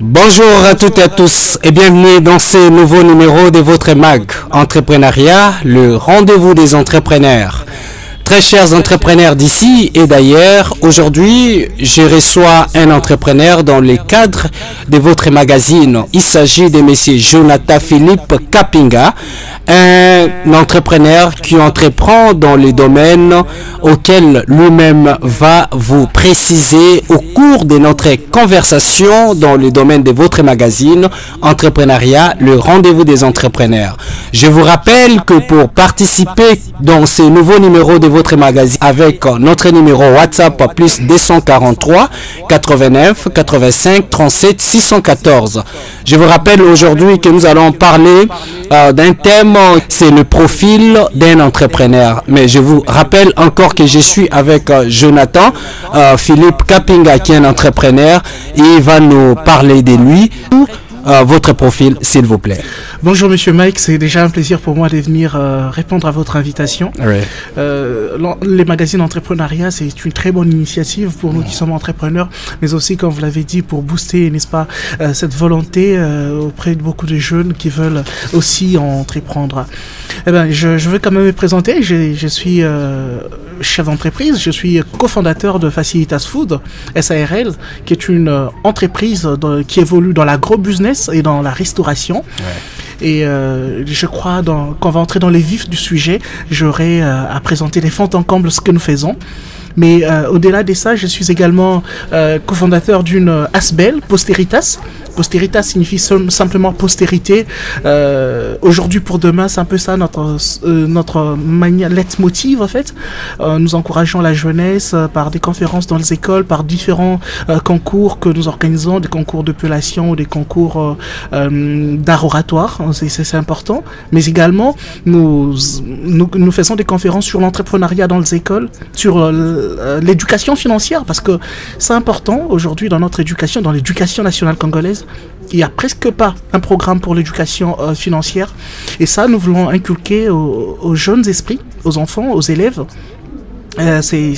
Bonjour à toutes et à tous et bienvenue dans ce nouveau numéro de votre mag Entrepreneuriat, le rendez-vous des entrepreneurs. Très chers entrepreneurs d'ici et d'ailleurs, aujourd'hui, je reçois un entrepreneur dans le cadre de votre magazine. Il s'agit de M. Jonathan Philippe Kapinga, un entrepreneur qui entreprend dans les domaines auxquels lui-même va vous préciser au cours de notre conversation dans le domaine de votre magazine Entrepreneuriat, le rendez-vous des entrepreneurs. Je vous rappelle que pour participer dans ce nouveau numéro de votre magazine avec notre numéro WhatsApp plus 243 89 85 37 614. Je vous rappelle aujourd'hui que nous allons parler d'un thème, c'est le profil d'un entrepreneur. Mais je vous rappelle encore que je suis avec Jonathan Philippe Kapinga qui est un entrepreneur et il va nous parler de lui. Votre profil, s'il vous plaît. Bonjour Monsieur Mike, c'est déjà un plaisir pour moi de venir répondre à votre invitation. Oui. Les magazines entrepreneuriat, c'est une très bonne initiative pour nous qui sommes entrepreneurs, mais aussi, comme vous l'avez dit, pour booster, n'est-ce pas, cette volonté auprès de beaucoup de jeunes qui veulent aussi entreprendre. Eh ben, je veux quand même me présenter. Je suis chef d'entreprise, je suis cofondateur de Facilitas Food, SARL, qui est une entreprise qui évolue dans l'agro-business et dans la restauration. Ouais. Et je crois qu'on va entrer dans les vifs du sujet. J'aurai à présenter les fonds en comble ce que nous faisons. Mais au-delà de ça, je suis également cofondateur d'une ASBEL, Posteritas. Posteritas signifie simplement postérité. Aujourd'hui pour demain, c'est un peu ça notre manière, leitmotiv en fait. Nous encourageons la jeunesse par des conférences dans les écoles, par différents concours que nous organisons, des concours d'épellation ou des concours d'art oratoire, c'est important. Mais également, nous faisons des conférences sur l'entrepreneuriat dans les écoles, sur l'éducation financière, parce que c'est important aujourd'hui dans notre éducation, dans l'éducation nationale congolaise. Il n'y a presque pas un programme pour l'éducation financière. Et ça, nous voulons inculquer aux jeunes esprits, aux enfants, aux élèves. C'est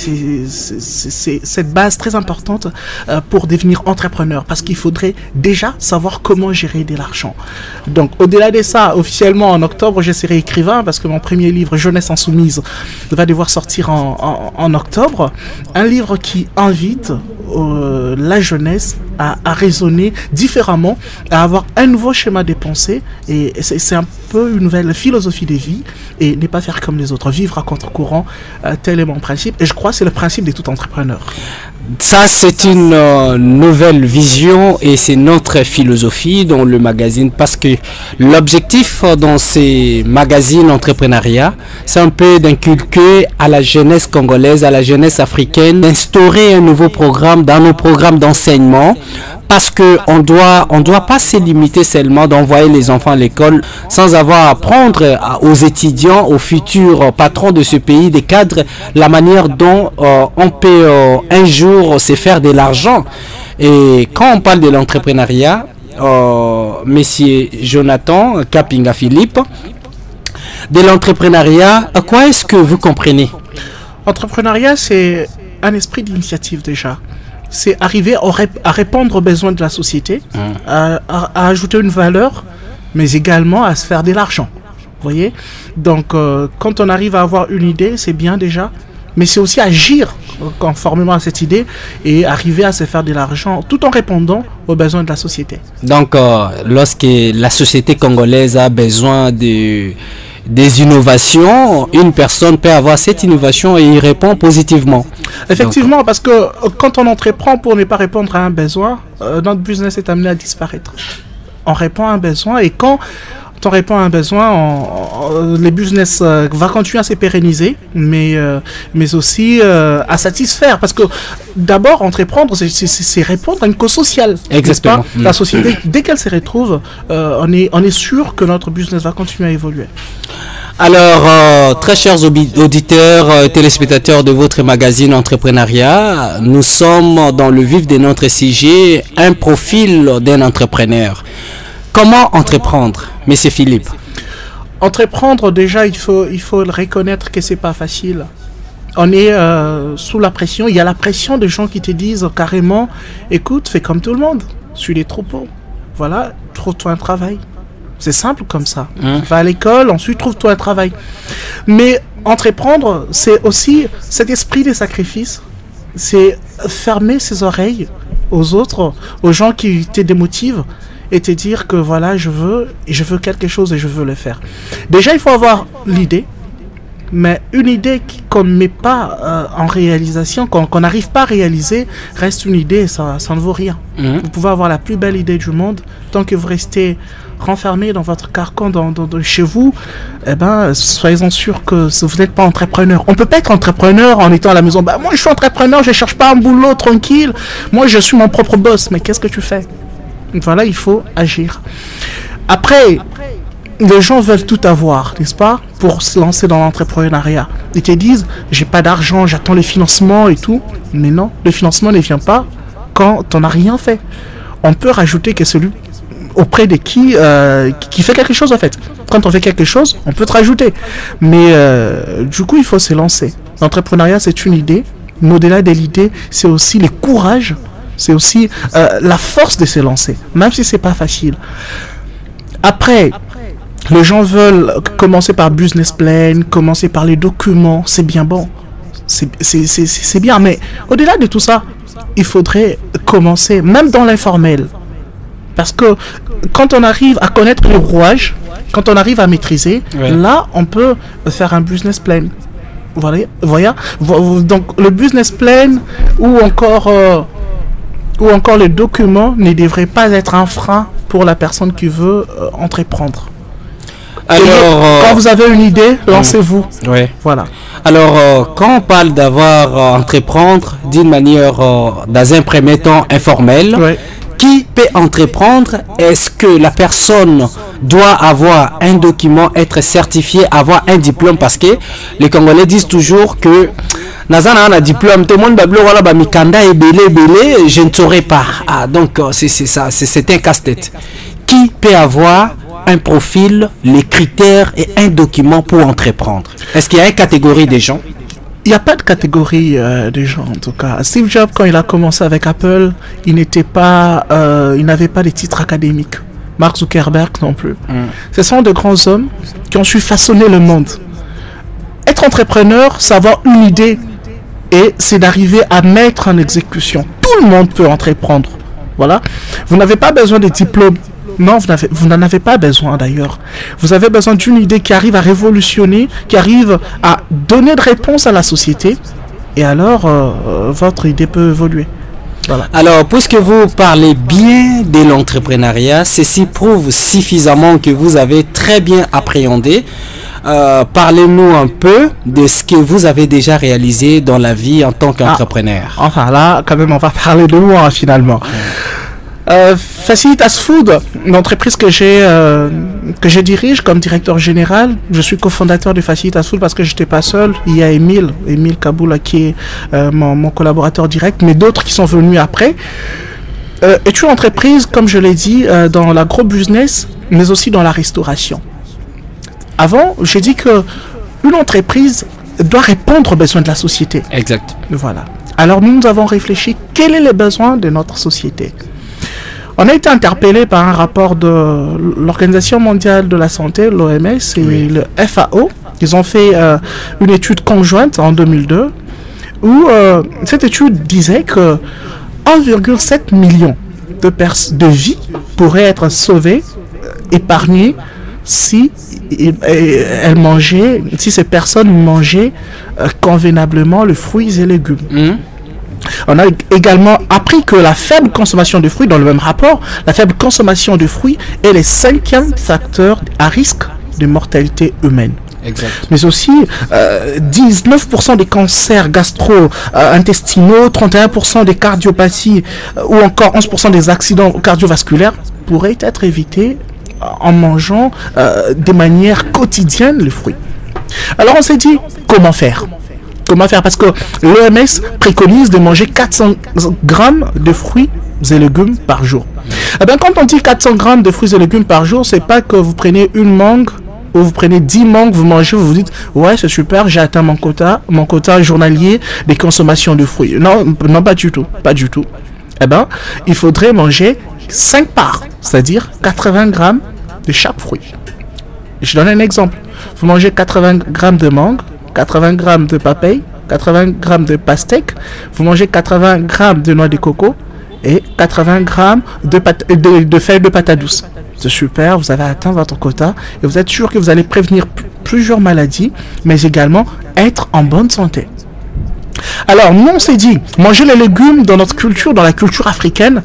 cette base très importante pour devenir entrepreneur, parce qu'il faudrait déjà savoir comment gérer de l'argent. Donc au-delà de ça, officiellement en octobre je serai écrivain, parce que mon premier livre Jeunesse Insoumise va devoir sortir en octobre, un livre qui invite la jeunesse à raisonner différemment, à avoir un nouveau schéma de pensée, et c'est un peu une nouvelle philosophie de vie, et ne pas faire comme les autres, vivre à contre-courant, tel est mon principe, et je crois que c'est le principe de tout entrepreneur. Ça, c'est une nouvelle vision et c'est notre philosophie dans le magazine, parce que l'objectif dans ces magazines entrepreneuriat, c'est un peu d'inculquer à la jeunesse congolaise, à la jeunesse africaine, d'instaurer un nouveau programme dans nos programmes d'enseignement, parce que on doit pas se limiter seulement d'envoyer les enfants à l'école sans avoir à apprendre aux étudiants, aux futurs patrons de ce pays, des cadres, la manière dont on peut un jour se faire de l'argent. Et quand on parle de l'entrepreneuriat, Monsieur Jonathan Kapinga Philippe, de l'entrepreneuriat, à quoi est-ce que vous comprenez? Entrepreneuriat, c'est un esprit d'initiative déjà. C'est arriver à répondre aux besoins de la société, à ajouter une valeur, mais également à se faire de l'argent. Vous voyez? Donc, quand on arrive à avoir une idée, c'est bien déjà, mais c'est aussi agir conformément à cette idée et arriver à se faire de l'argent tout en répondant aux besoins de la société. Donc, lorsque la société congolaise a besoin des innovations, une personne peut avoir cette innovation et y répond positivement. Effectivement, donc, parce que quand on entreprend pour ne pas répondre à un besoin, notre business est amené à disparaître. On répond à un besoin, et quand on répond à un besoin, les business va continuer à se pérenniser, mais aussi à satisfaire, parce que d'abord entreprendre, c'est répondre à une cause sociale. Exactement. La société, dès qu'elle se retrouve, on est sûr que notre business va continuer à évoluer. Alors, très chers auditeurs, téléspectateurs de votre magazine Entrepreneuriat, nous sommes dans le vif de notre sujet, un profil d'un entrepreneur. Comment entreprendre, Monsieur Philippe? Entreprendre, déjà, il faut reconnaître que c'est pas facile. On est sous la pression. Il y a la pression des gens qui te disent carrément, écoute, fais comme tout le monde, suis les troupeaux. voilà, trouve-toi un travail. C'est simple comme ça. Va à l'école, ensuite trouve-toi un travail. Mais entreprendre, c'est aussi cet esprit des sacrifices. C'est fermer ses oreilles aux autres, aux gens qui te démotivent et te dire que voilà, je veux quelque chose et je veux le faire. Déjà, il faut avoir l'idée. Mais une idée qu'on ne met pas en réalisation, qu'on n'arrive pas à réaliser, reste une idée, ça ne vaut rien. Vous pouvez avoir la plus belle idée du monde, tant que vous restez renfermé dans votre carcan chez vous, eh ben, soyez-en sûrs que vous n'êtes pas entrepreneur. On ne peut pas être entrepreneur en étant à la maison. Bah, moi, je suis entrepreneur, je ne cherche pas un boulot tranquille. Moi, je suis mon propre boss. Mais qu'est-ce que tu fais? Voilà, il faut agir. Après, les gens veulent tout avoir, n'est-ce pas, pour se lancer dans l'entrepreneuriat. Ils te disent, j'ai pas d'argent, j'attends le financement et tout. Mais non, le financement ne vient pas quand on n'a rien fait. On peut rajouter que celui auprès de qui fait quelque chose en fait. Quand on fait quelque chose, on peut te rajouter. Mais du coup, il faut se lancer. L'entrepreneuriat, c'est une idée. Mais au-delà de l'idée, c'est aussi le courage. C'est aussi la force de se lancer. Même si c'est pas facile. Après, les gens veulent commencer par business plan, commencer par les documents, c'est bien bon. C'est bien, mais au-delà de tout ça, il faudrait commencer, même dans l'informel. Parce que quand on arrive à connaître les rouages, quand on arrive à maîtriser, là, on peut faire un business plan. Voilà, donc le business plan ou encore les documents ne devraient pas être un frein pour la personne qui veut entreprendre. Alors, quand vous avez une idée, lancez-vous. Voilà. Alors, quand on parle d'avoir entreprendre d'une manière, dans un premier temps informel, qui peut entreprendre? Est-ce que la personne doit avoir un document, être certifié, avoir un diplôme? Parce que les Congolais disent toujours que Nazana a un diplôme, tout le monde va mikanda et belé, je ne saurais pas. Ah, donc c'est ça, c'est un casse-tête. Qui peut avoir un profil, les critères et un document pour entreprendre? Est-ce qu'il y a une catégorie des gens? Il n'y a pas de catégorie des gens en tout cas. Steve Jobs, quand il a commencé avec Apple, il n'avait pas de titres académiques. Mark Zuckerberg non plus. Ce sont de grands hommes qui ont su façonner le monde. Être entrepreneur, c'est avoir une idée et c'est d'arriver à mettre en exécution. Tout le monde peut entreprendre. Voilà. Vous n'avez pas besoin de diplôme. Non, vous n'en avez pas besoin d'ailleurs. Vous avez besoin d'une idée qui arrive à révolutionner, qui arrive à donner de réponse à la société. Et alors, votre idée peut évoluer. Voilà. Alors, puisque vous parlez bien de l'entrepreneuriat, ceci prouve suffisamment que vous avez très bien appréhendé. Parlez-nous un peu de ce que vous avez déjà réalisé dans la vie en tant qu'entrepreneur. Enfin là, quand même, on va parler de moi finalement. Facilitas Food, l'entreprise que je dirige comme directeur général. Je suis cofondateur de Facilitas Food parce que je n'étais pas seul. Il y a Émile Kaboula qui est mon collaborateur direct, mais d'autres qui sont venus après. Est une entreprise, comme je l'ai dit, dans l'agro-business, mais aussi dans la restauration. Avant, j'ai dit que une entreprise doit répondre aux besoins de la société. Exact. Voilà. Alors nous avons réfléchi quels sont les besoins de notre société. On a été interpellé par un rapport de l'Organisation mondiale de la santé, l'OMS et le FAO. Ils ont fait une étude conjointe en 2002 où cette étude disait que 1,7 million de vies pourraient être sauvées, épargnées si ces personnes mangeaient convenablement les fruits et légumes. On a également appris que la faible consommation de fruits, dans le même rapport, la faible consommation de fruits est le 5e facteur à risque de mortalité humaine. Exact. Mais aussi 19% des cancers gastro-intestinaux, 31% des cardiopathies ou encore 11% des accidents cardiovasculaires pourraient être évités en mangeant de manière quotidienne les fruits. Alors on s'est dit, comment faire? Parce que l'OMS préconise de manger 400 grammes de fruits et légumes par jour. Eh bien, quand on dit 400 grammes de fruits et légumes par jour, c'est pas que vous prenez une mangue ou vous prenez 10 mangues, vous mangez, vous vous dites ouais c'est super, j'ai atteint mon quota journalier de consommation de fruits. Non, pas du tout. Eh bien, il faudrait manger 5 parts, c'est-à-dire 80 grammes de chaque fruit. Je donne un exemple. Vous mangez 80 grammes de mangue, 80 grammes de papaye, 80 grammes de pastèque, vous mangez 80 grammes de noix de coco et 80 grammes de feuilles de patate douce. C'est super, vous avez atteint votre quota et vous êtes sûr que vous allez prévenir plusieurs maladies, mais également être en bonne santé. Alors, nous, on s'est dit, manger les légumes dans notre culture, dans la culture africaine,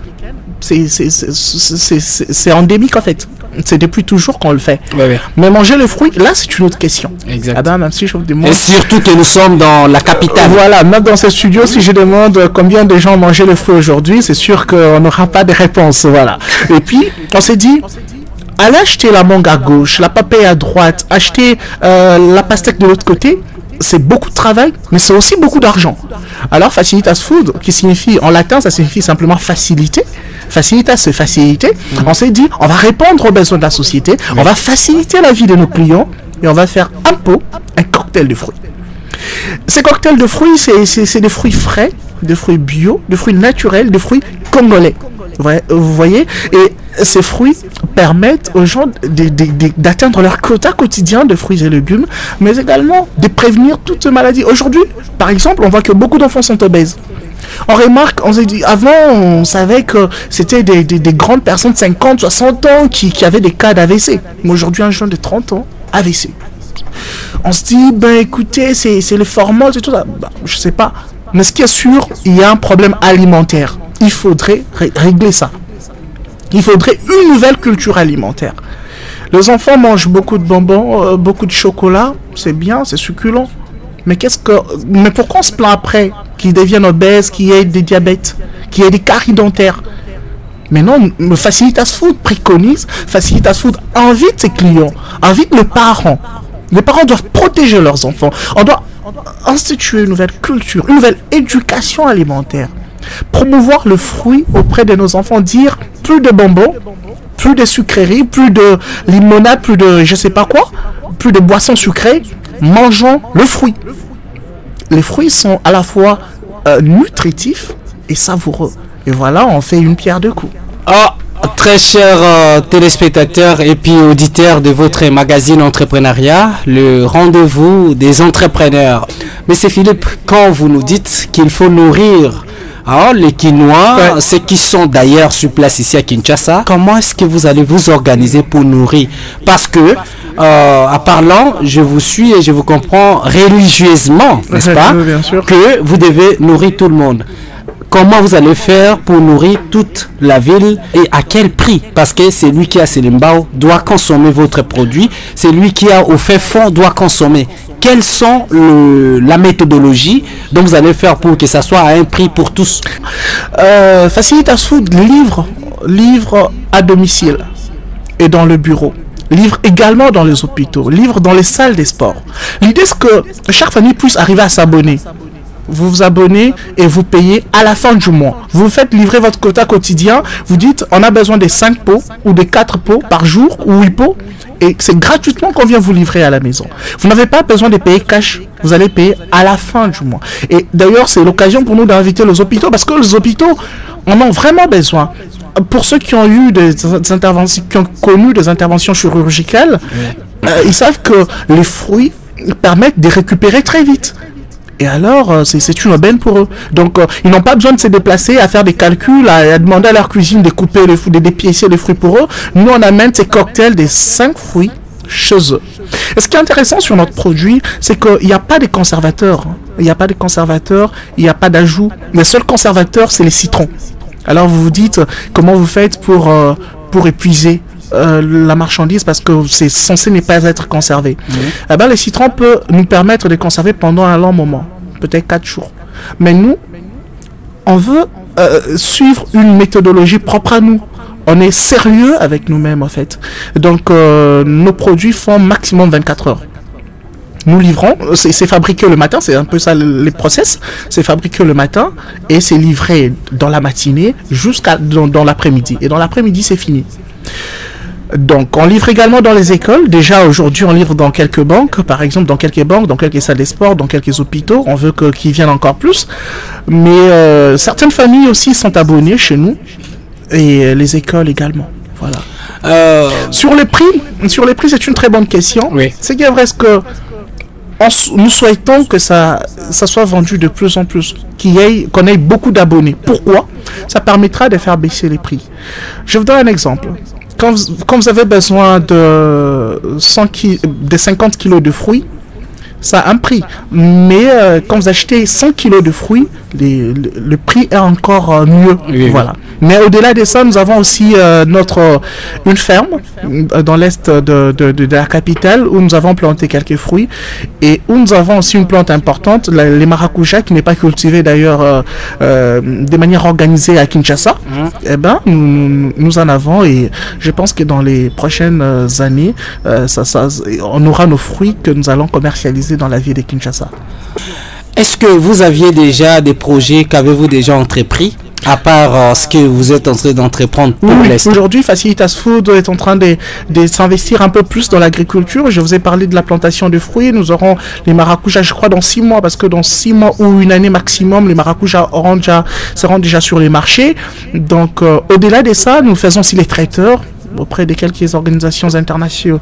c'est endémique en fait. C'est depuis toujours qu'on le fait. Ouais. Mais manger les fruits, là, c'est une autre question. Exact. Ah ben, même si je vous demande... Et surtout que nous sommes dans la capitale. Voilà, même dans ce studio, si je demande combien de gens mangeaient les fruits aujourd'hui, c'est sûr qu'on n'aura pas de réponse. Voilà. Et puis, on s'est dit, allez acheter la mangue à gauche, la papaye à droite, acheter la pastèque de l'autre côté. C'est beaucoup de travail, mais c'est aussi beaucoup d'argent. Alors, facilitas food, qui signifie, en latin, ça signifie simplement faciliter. Facilitas, c'est faciliter. On s'est dit, on va répondre aux besoins de la société, on va faciliter la vie de nos clients, et on va faire un cocktail de fruits. Ces cocktails de fruits, c'est des fruits frais, des fruits bio, des fruits naturels, des fruits congolais. Vous voyez? Et ces fruits permettent aux gens d'atteindre leur quota quotidien de fruits et légumes, mais également de prévenir toutes maladies. Aujourd'hui, par exemple, on voit que beaucoup d'enfants sont obèses. On remarque, on s'est dit, avant, on savait que c'était des grandes personnes de 50, 60 ans qui avaient des cas d'AVC. Mais aujourd'hui, un jeune de 30 ans, AVC. On se dit, ben écoutez, c'est les formol, c'est tout ça. Ben, je sais pas. Mais ce qui est sûr, il y a un problème alimentaire. Il faudrait régler ça. Il faudrait une nouvelle culture alimentaire. Les enfants mangent beaucoup de bonbons, beaucoup de chocolat. C'est bien, c'est succulent. Mais pourquoi on se plaint après qu'ils deviennent obèses, qu'il y ait des diabètes, qu'il y ait des caries dentaires? Mais non, Facilitas Food préconise, Facilitas Food invite ses clients, invite les parents. Les parents doivent protéger leurs enfants. On doit instituer une nouvelle culture, une nouvelle éducation alimentaire. Promouvoir le fruit auprès de nos enfants, dire plus de bonbons, plus de sucreries, plus de limonade, plus de je sais pas quoi, plus de boissons sucrées, mangeons le fruit. Les fruits sont à la fois nutritifs et savoureux. Et voilà, on fait une pierre deux coups. Très chers téléspectateurs et puis auditeurs de votre magazine Entrepreneuriat, le rendez-vous des entrepreneurs. Monsieur Philippe, quand vous nous dites qu'il faut nourrir les Quinois, ceux qui sont d'ailleurs sur place ici à Kinshasa, comment est-ce que vous allez vous organiser pour nourrir? Parce que, en parlant, je vous suis et je vous comprends religieusement, n'est-ce pas, bien sûr, que vous devez nourrir tout le monde. Comment vous allez faire pour nourrir toute la ville et à quel prix? Parce que c'est lui qui a Selimbao doit consommer votre produit, c'est lui qui a au fait fond doit consommer. Quelles sont la méthodologie dont vous allez faire pour que ça soit à un prix pour tous? Facilitas Food livre à domicile et dans le bureau. Livre également dans les hôpitaux, livre dans les salles des sports. L'idée c'est que chaque famille puisse arriver à s'abonner. Vous vous abonnez et vous payez à la fin du mois. Vous faites livrer votre quota quotidien. Vous dites, on a besoin de 5 pots ou de 4 pots par jour ou 8 pots. Et c'est gratuitement qu'on vient vous livrer à la maison. Vous n'avez pas besoin de payer cash. Vous allez payer à la fin du mois. Et d'ailleurs, c'est l'occasion pour nous d'inviter les hôpitaux parce que les hôpitaux en ont vraiment besoin. Pour ceux qui ont eu des interventions, qui ont connu des interventions chirurgicales, ils savent que les fruits permettent de récupérer très vite. Et alors, c'est une aubaine pour eux. Donc, ils n'ont pas besoin de se déplacer, à faire des calculs, à demander à leur cuisine de couper les fruits, de dépiécer les fruits pour eux. Nous, on amène ces cocktails des 5 fruits chez eux. Et ce qui est intéressant sur notre produit, c'est qu'il n'y a pas de conservateurs. Il n'y a pas de conservateurs, il n'y a pas d'ajout. Le seul conservateur, c'est les citrons. Alors, vous vous dites, comment vous faites pour épuiser la marchandise parce que c'est censé ne pas être conservé. Eh ben, les citrons peuvent nous permettre de conserver pendant un long moment, peut-être 4 jours. Mais nous, on veut suivre une méthodologie propre à nous. On est sérieux avec nous-mêmes en fait. Donc nos produits font maximum 24 heures. Nous livrons, c'est fabriqué le matin, c'est un peu ça les process. C'est fabriqué le matin et c'est livré dans la matinée jusqu'à dans l'après-midi. Et dans l'après-midi, c'est fini. Donc, on livre également dans les écoles. Déjà, aujourd'hui, on livre dans quelques banques, par exemple, dans quelques banques, dans quelques salles de sport, dans quelques hôpitaux. On veut qu'ils viennent encore plus. Mais certaines familles aussi sont abonnées chez nous. et les écoles également. Voilà. Sur les prix, c'est une très bonne question. Oui. C'est bien vrai que nous souhaitons que ça soit vendu de plus en plus, qu'on ait beaucoup d'abonnés. Pourquoi? Ça permettra de faire baisser les prix. Je vous donne un exemple. Quand vous avez besoin de 50 kilos de fruits, ça a un prix. Mais quand vous achetez 100 kilos de fruits, le prix est encore mieux. Oui, voilà. Mais au-delà de ça, nous avons aussi une ferme dans l'est de la capitale où nous avons planté quelques fruits et où nous avons aussi une plante importante, les maracujas, qui n'est pas cultivée d'ailleurs de manière organisée à Kinshasa. Eh ben, nous en avons et je pense que dans les prochaines années, on aura nos fruits que nous allons commercialiser dans la ville de Kinshasa. Est-ce que vous aviez déjà des projets, qu'avez-vous déjà entrepris, à part ce que vous êtes en train d'entreprendre pour l'Est? Aujourd'hui, Facilitas Food est en train de s'investir un peu plus dans l'agriculture. Je vous ai parlé de la plantation de fruits. Nous aurons les maracujas, je crois, dans 6 mois, parce que dans 6 mois ou une année maximum, les maracujas seront déjà sur les marchés. Donc, au-delà de ça, nous faisons aussi les traiteurs auprès de quelques organisations internationales.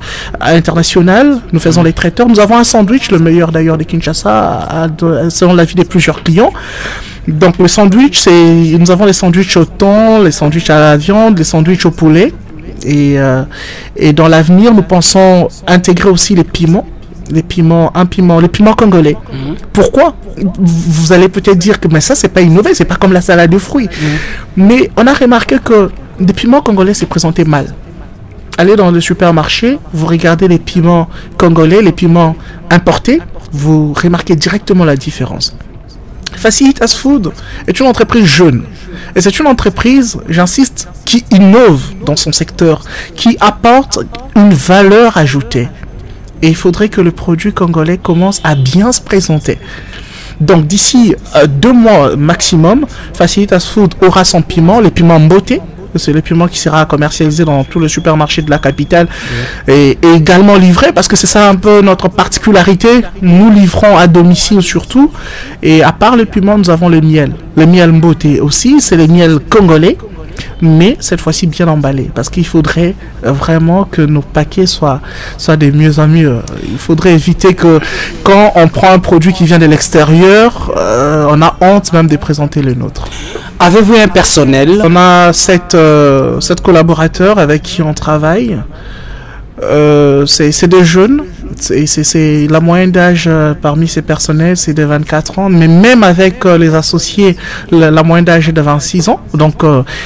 Nous faisons les traiteurs. Nous avons un sandwich, le meilleur d'ailleurs de Kinshasa, selon l'avis de plusieurs clients. Donc le sandwich, nous avons les sandwichs au thon, les sandwichs à la viande, les sandwichs au poulet. Et dans l'avenir, nous pensons intégrer aussi les piments. Les piments congolais. Pourquoi? Vous allez peut-être dire que mais ça, c'est pas innové, c'est pas comme la salade de fruits. Mais on a remarqué que les piments congolais se présentaient mal. Allez dans le supermarché, vous regardez les piments congolais, les piments importés, vous remarquez directement la différence. Facilitas Food est une entreprise jeune. Et c'est une entreprise, j'insiste, qui innove dans son secteur, qui apporte une valeur ajoutée. Et il faudrait que le produit congolais commence à bien se présenter. Donc d'ici 2 mois maximum, Facilitas Food aura son piment, les piments Mboté. C'est le piment qui sera commercialisé dans tout le supermarché de la capitale et également livré, parce que c'est ça un peu notre particularité. Nous livrons à domicile surtout. Et à part le piment, nous avons le miel. Le miel Mboté aussi, c'est le miel congolais, mais cette fois-ci bien emballé, parce qu'il faudrait vraiment que nos paquets soient de mieux en mieux. Il faudrait éviter que quand on prend un produit qui vient de l'extérieur, on a honte même de présenter le nôtre. Avez-vous un personnel? On a 7 collaborateurs avec qui on travaille. C'est des jeunes. C'est la moyenne d'âge parmi ces personnels, c'est de 24 ans. Mais même avec les associés, la moyenne d'âge est de 26 ans. Donc,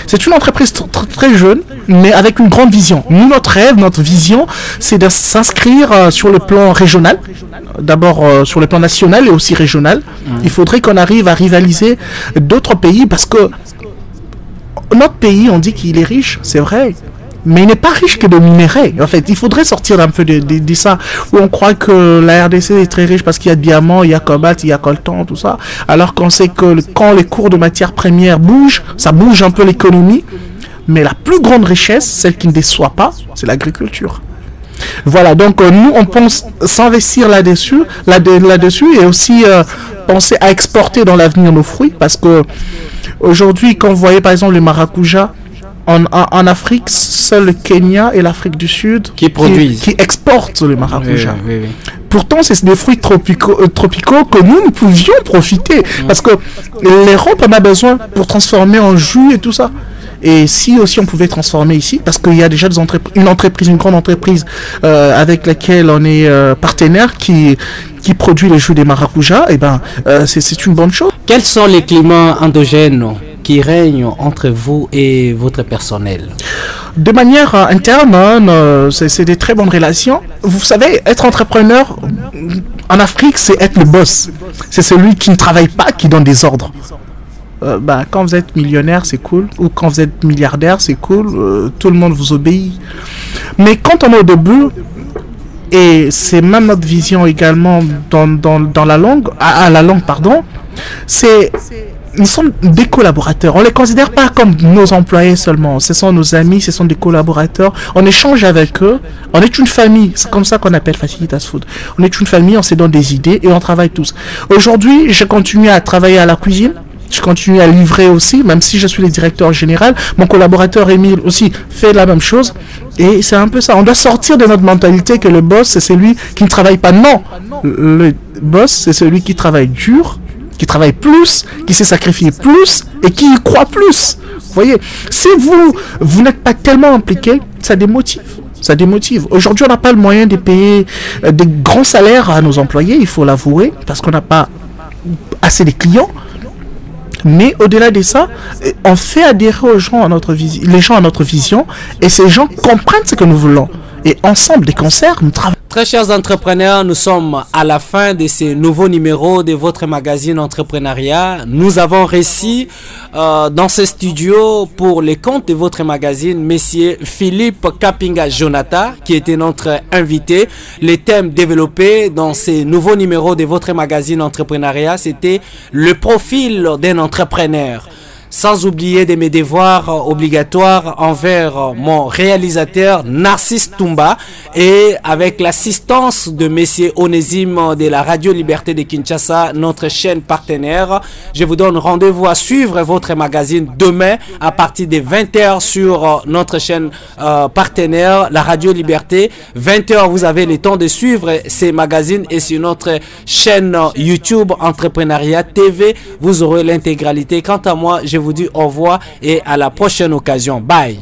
c'est une entreprise très jeune, mais avec une grande vision. Nous, notre rêve, notre vision, c'est de s'inscrire sur le plan régional. D'abord sur le plan national et aussi régional. Il faudrait qu'on arrive à rivaliser d'autres pays, parce que notre pays, on dit qu'il est riche, c'est vrai. Mais il n'est pas riche que de minerais. En fait, il faudrait sortir un peu de ça, où on croit que la RDC est très riche parce qu'il y a diamants, il y a cobalt, il y a coltan, tout ça. Alors qu'on sait que quand les cours de matières premières bougent, ça bouge un peu l'économie. Mais la plus grande richesse, celle qui ne déçoit pas, c'est l'agriculture. Voilà, donc nous, on pense s'investir là-dessus et aussi penser à exporter dans l'avenir nos fruits, parce que aujourd'hui, quand vous voyez par exemple les maracujas, en Afrique, seul le Kenya et l'Afrique du Sud qui exportent les maracujas. Oui. Pourtant, c'est des fruits tropicaux que nous pouvions profiter. Parce que l'Europe en a besoin pour transformer en jus et tout ça. Et si aussi on pouvait transformer ici, parce qu'il y a déjà une grande entreprise avec laquelle on est partenaire qui produit les jus des maracujas, et ben c'est une bonne chose. Quels sont les climats endogènes qui règnent entre vous et votre personnel? De manière interne, c'est des très bonnes relations. Vous savez, être entrepreneur en Afrique, c'est être le boss. C'est celui qui ne travaille pas, qui donne des ordres. Quand vous êtes millionnaire, c'est cool. Ou quand vous êtes milliardaire, c'est cool. Tout le monde vous obéit. Mais quand on est au début, et c'est même notre vision également dans la langue, nous sommes des collaborateurs. On ne les considère pas comme nos employés seulement. Ce sont nos amis, ce sont des collaborateurs. On échange avec eux. On est une famille. C'est comme ça qu'on appelle Facilitas Food. On est une famille, on se donne des idées et on travaille tous. Aujourd'hui, je continue à travailler à la cuisine. Je continue à livrer aussi, même si je suis le directeur général. Mon collaborateur Émile aussi fait la même chose. Et c'est un peu ça. On doit sortir de notre mentalité que le boss, c'est celui qui ne travaille pas. Non, le boss, c'est celui qui travaille dur, qui travaille plus, qui s'est sacrifié plus et qui y croit plus. Vous voyez, si vous n'êtes pas tellement impliqué, ça démotive. Ça démotive. Aujourd'hui, on n'a pas le moyen de payer des grands salaires à nos employés, il faut l'avouer, parce qu'on n'a pas assez de clients. Mais au-delà de ça, on fait adhérer aux gens les gens à notre vision, et ces gens comprennent ce que nous voulons. Et ensemble, des concerts, nous travaillons. Très chers entrepreneurs, nous sommes à la fin de ces nouveaux numéros de votre magazine Entrepreneuriat. Nous avons réussi dans ce studio pour les comptes de votre magazine, Monsieur Philippe Kapinga Jonathan, qui était notre invité. Les thèmes développés dans ces nouveaux numéros de votre magazine Entrepreneuriat, c'était le profil d'un entrepreneur. Sans oublier de mes devoirs obligatoires envers mon réalisateur Narcisse Toumba, et avec l'assistance de Monsieur Onésime de la Radio Liberté de Kinshasa, notre chaîne partenaire. Je vous donne rendez-vous à suivre votre magazine demain à partir de 20h sur notre chaîne partenaire, la Radio Liberté. 20h, vous avez le temps de suivre ces magazines, et sur notre chaîne YouTube Entrepreneuriat TV, vous aurez l'intégralité. Quant à moi, je vous dis au revoir et à la prochaine occasion. Bye.